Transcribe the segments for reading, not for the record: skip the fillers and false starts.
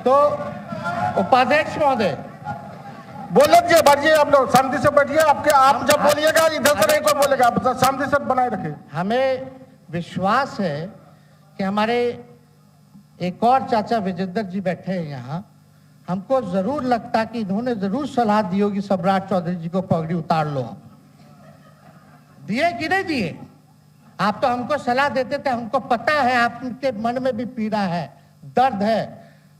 तो उपाध्यक्ष महोदय बोलिए, बैठिए, आप लोग शांति से बैठिए। आप जब बोलिएगा इधर से नहीं कोई बोलेगा, आप शांति से बनाए रखिए। हमें विश्वास है कि हमारे एक और चाचा विजेंद्र जी बैठे हैं यहाँ, हमको जरूर लगता कि इन्होंने जरूर सलाह दी होगी सम्राट चौधरी जी को पगड़ी उतार लो। दिए कि नहीं दिए? आप तो हमको सलाह देते थे, हमको पता है आपके मन में भी पीड़ा है, दर्द है,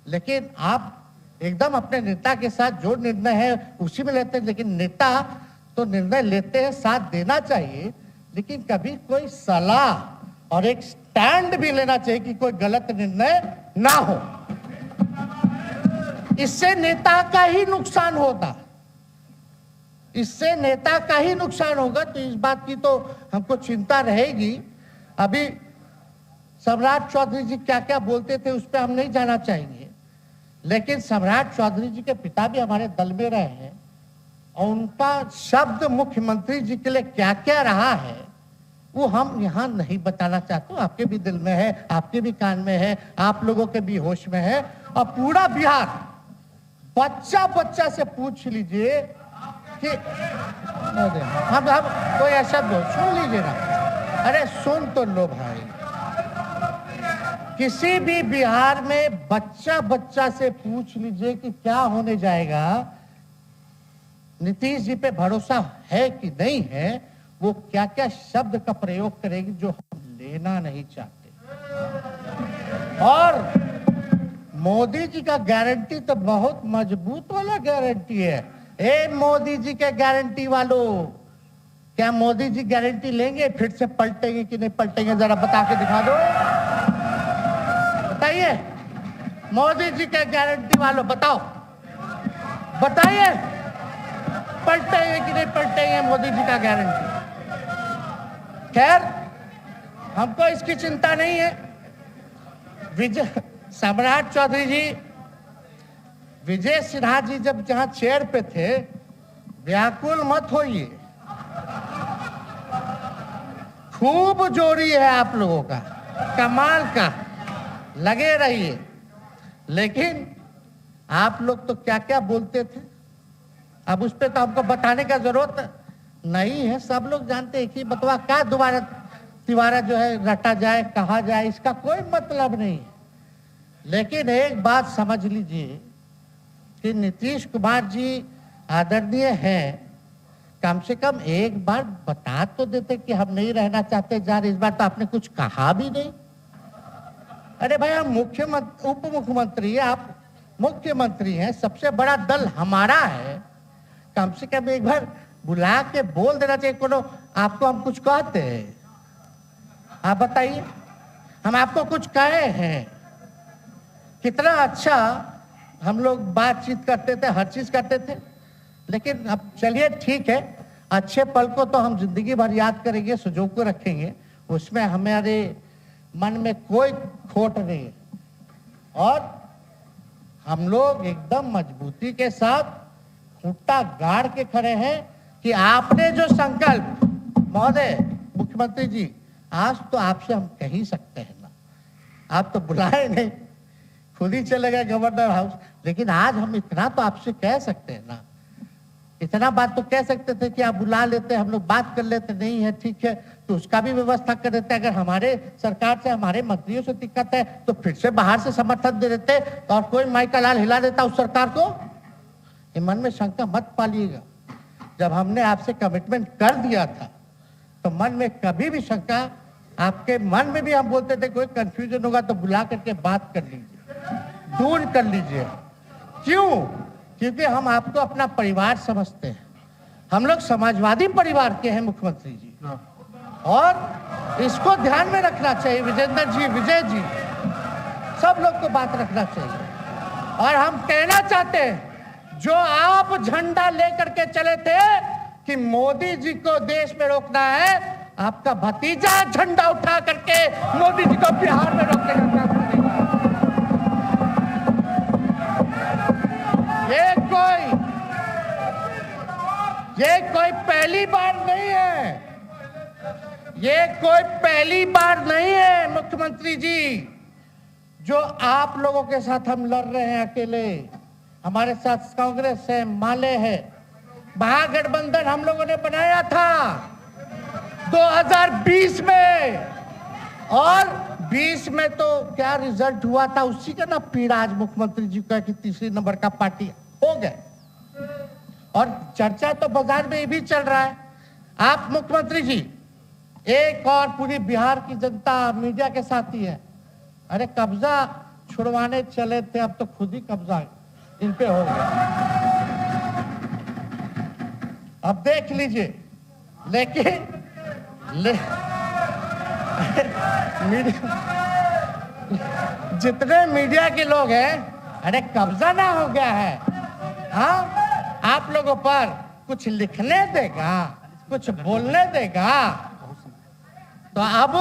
लेकिन आप एकदम अपने नेता के साथ जो निर्णय है उसी में लेते हैं। लेकिन नेता तो निर्णय लेते हैं, साथ देना चाहिए, लेकिन कभी कोई सलाह और एक स्टैंड भी लेना चाहिए कि कोई गलत निर्णय ना हो। इससे नेता का ही नुकसान होगा, इससे नेता का ही नुकसान होगा। तो इस बात की तो हमको चिंता रहेगी। अभी सम्राट चौधरी जी क्या क्या बोलते थे उस पर हम नहीं जाना चाहेंगे, लेकिन सम्राट चौधरी जी के पिता भी हमारे दल में रहे हैं और उनका शब्द मुख्यमंत्री जी के लिए क्या क्या रहा है वो हम यहाँ नहीं बताना चाहते। आपके भी दिल में है, आपके भी कान में है, आप लोगों के भी होश में है, और पूरा बिहार बच्चा बच्चा से पूछ लीजिए कि हम कोई ऐसा सुन लीजिए ना, अरे सुन तो लो भाई। किसी भी बिहार में बच्चा बच्चा से पूछ लीजिए कि क्या होने जाएगा, नीतीश जी पे भरोसा है कि नहीं है, वो क्या क्या शब्द का प्रयोग करेगी जो हम लेना नहीं चाहते। और मोदी जी का गारंटी तो बहुत मजबूत वाला गारंटी है। ए मोदी जी के गारंटी वालों, क्या मोदी जी गारंटी लेंगे फिर से पलटेंगे कि नहीं पलटेंगे? जरा बता के दिखा दो, बताइए। मोदी जी के गारंटी वालों बताओ, बताइए पलटेंगे कि नहीं पलटेंगे मोदी जी का गारंटी? खैर, हमको इसकी चिंता नहीं है। सम्राट चौधरी जी, विजय सिन्हा जी जब जहां चेयर पे थे, व्याकुल मत होइए, खूब जोड़ी है आप लोगों का, कमाल का, लगे रहिए। लेकिन आप लोग तो क्या क्या बोलते थे, अब उस पे तो हमको बताने का जरूरत नहीं है, सब लोग जानते हैं कि बतवा क्या दोबारा तिवारा जो है रटा जाए, कहा जाए, इसका कोई मतलब नहीं। लेकिन एक बात समझ लीजिए कि नीतीश कुमार जी आदरणीय हैं, कम से कम एक बार बता तो देते कि हम नहीं रहना चाहते जा रहे। इस बार तो आपने कुछ कहा भी नहीं। अरे भाई, हम मुख्यमंत्री, उप मुख्यमंत्री, आप मुख्यमंत्री हैं, सबसे बड़ा दल हमारा है, कम से कम एक बार बुला के बोल देना चाहिए। कोनो आपको हम कुछ कहते हैं? आप बताइए, हम आपको कुछ कहे हैं? कितना अच्छा हम लोग बातचीत करते थे, हर चीज करते थे। लेकिन अब चलिए ठीक है, अच्छे पल को तो हम जिंदगी भर याद करेंगे, सुजो को रखेंगे, उसमें हमारे मन में कोई खोट नहीं है। और हम लोग एकदम मजबूती के साथ खूंटा गाड़ के खड़े हैं कि आपने जो संकल्प, महोदय मुख्यमंत्री जी, आज तो आपसे हम कह ही सकते हैं ना, आप तो बुलाए नहीं, खुद ही चले गए गवर्नर हाउस, लेकिन आज हम इतना तो आपसे कह सकते हैं ना, इतना बात तो कह सकते थे कि आप बुला लेते, हम लोग बात कर लेते। नहीं है, ठीक है, तो उसका भी व्यवस्था कर देते। अगर हमारे सरकार से, हमारे मंत्रियों से दिक्कत है तो फिर से बाहर से समर्थन दे देते और कोई माई का लाल हिला देता उस सरकार को। ये मन में शंका मत पालिएगा, जब हमने आपसे कमिटमेंट कर दिया था तो मन में कभी भी शंका, आपके मन में भी हम बोलते थे कोई कंफ्यूजन होगा तो बुला करके बात कर लीजिए, दूर कर लीजिए। क्यों? क्योंकि हम आपको अपना परिवार समझते हैं। हम लोग समाजवादी परिवार के हैं मुख्यमंत्री जी, और इसको ध्यान में रखना चाहिए। विजेंद्र जी, विजय जी, सब लोग को बात रखना चाहिए। और हम कहना चाहते हैं, जो आप झंडा लेकर के चले थे कि मोदी जी को देश में रोकना है, आपका भतीजा झंडा उठा करके मोदी जी को बिहार में रोकने का काम करेगा। ये कोई पहली बार नहीं है, ये कोई पहली बार नहीं है मुख्यमंत्री जी। जो आप लोगों के साथ हम लड़ रहे हैं अकेले, हमारे साथ कांग्रेस है, माले है, महागठबंधन हम लोगों ने बनाया था 2020 में, और 20 में तो क्या रिजल्ट हुआ था उसी का ना पीड़ा आज मुख्यमंत्री जी का कि तीसरी नंबर का पार्टी हो गए। और चर्चा तो बाजार में ये भी चल रहा है, आप मुख्यमंत्री जी एक और पूरी बिहार की जनता मीडिया के साथ ही है, अरे कब्जा छुड़वाने चले थे, अब तो खुद ही कब्जा इन पे हो गया। अब देख लीजिए, लेकिन जितने मीडिया के लोग हैं, अरे कब्जा ना हो गया है, हाँ आप लोगों पर कुछ लिखने देगा, कुछ बोलने देगा, तो अब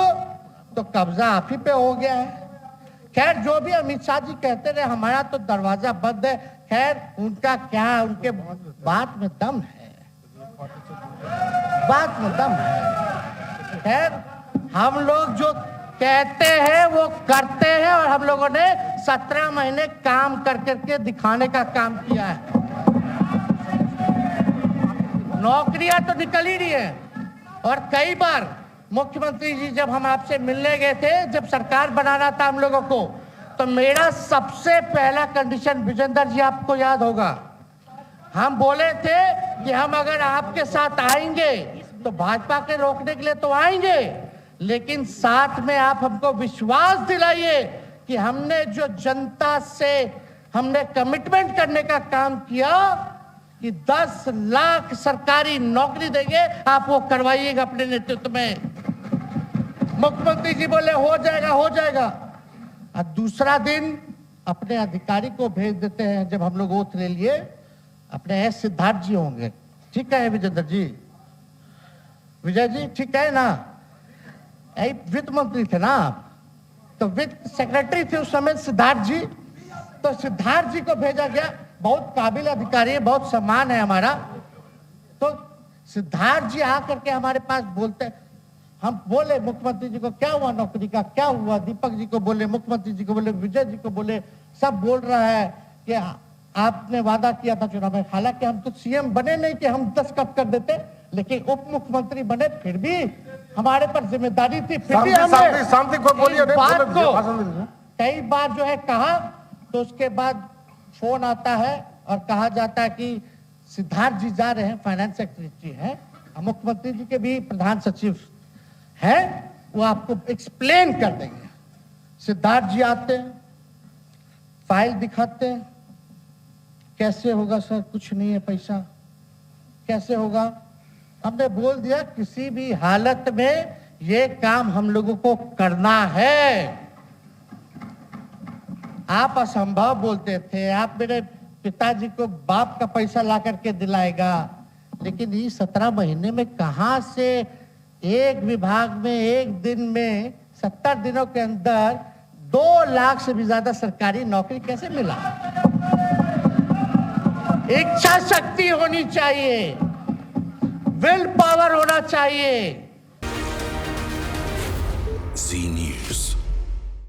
तो कब्जा आप ही पे हो गया है। खैर जो भी अमित शाह जी कहते रहे हमारा तो दरवाजा बंद है, खैर उनका क्या, उनके बात में दम है, बात में दम है। खैर हम लोग जो कहते हैं वो करते हैं, और हम लोगों ने 17 महीने काम कर करके दिखाने का काम किया है। नौकरियां तो निकल ही रही है, और कई बार मुख्यमंत्री जी जब हम आपसे मिलने गए थे, जब सरकार बनाना था हम लोगों को, तो मेरा सबसे पहला कंडीशन, विजेंद्र जी आपको याद होगा, हम बोले थे कि हम अगर आपके साथ आएंगे तो भाजपा के रोकने के लिए तो आएंगे, लेकिन साथ में आप हमको विश्वास दिलाइए कि हमने जो जनता से हमने कमिटमेंट करने का काम किया कि 10 लाख सरकारी नौकरी देंगे, आप वो करवाइएगा अपने नेतृत्व में। मुख्यमंत्री जी बोले हो जाएगा, हो जाएगा। और दूसरा दिन अपने अधिकारी को भेज देते हैं, जब हम लोग ओथ ले लिए, अपने एस सिद्धार्थ जी होंगे, ठीक है विजेंद्र जी, विजय जी ठीक है ना, वित्त मंत्री थे ना आप, तो वित्त सेक्रेटरी थे उस समय सिद्धार्थ जी, तो सिद्धार्थ जी को भेजा गया, बहुत काबिल अधिकारी है, बहुत सम्मान है हमारा। तो सिद्धार्थ जी आकर के हमारे पास बोलते, हम बोले मुख्यमंत्री जी को क्या हुआ नौकरी का, क्या हुआ, दीपक जी को बोले, मुख्यमंत्री जी को बोले, विजय जी को बोले, सब बोल रहा है कि आपने वादा किया था चुनाव में। हालांकि हम तो सीएम बने नहीं कि हम दस्तखत कर देते, लेकिन उप मुख्यमंत्री बने, फिर भी हमारे पर जिम्मेदारी थी, फिर भी हमने शांति को बोलिए, बात को कई बार जो है कहा, तो उसके बाद फोन आता है और कहा जाता है कि सिद्धार्थ जी जा रहे हैं, फाइनेंस सेक्रेटरी हैं, मुख्यमंत्री जी के भी प्रधान सचिव हैं, वो आपको एक्सप्लेन कर देंगे। सिद्धार्थ जी आते हैं, फाइल दिखाते हैं, कैसे होगा सर, कुछ नहीं है पैसा, कैसे होगा। हमने बोल दिया किसी भी हालत में ये काम हम लोगों को करना है। आप असंभव बोलते थे, आप मेरे पिताजी को बाप का पैसा ला करके दिलाएगा, लेकिन ये 17 महीने में कहां से एक विभाग में एक दिन में 70 दिनों के अंदर 2 लाख से भी ज्यादा सरकारी नौकरी कैसे मिला। इच्छा शक्ति होनी चाहिए, विल पावर होना चाहिए।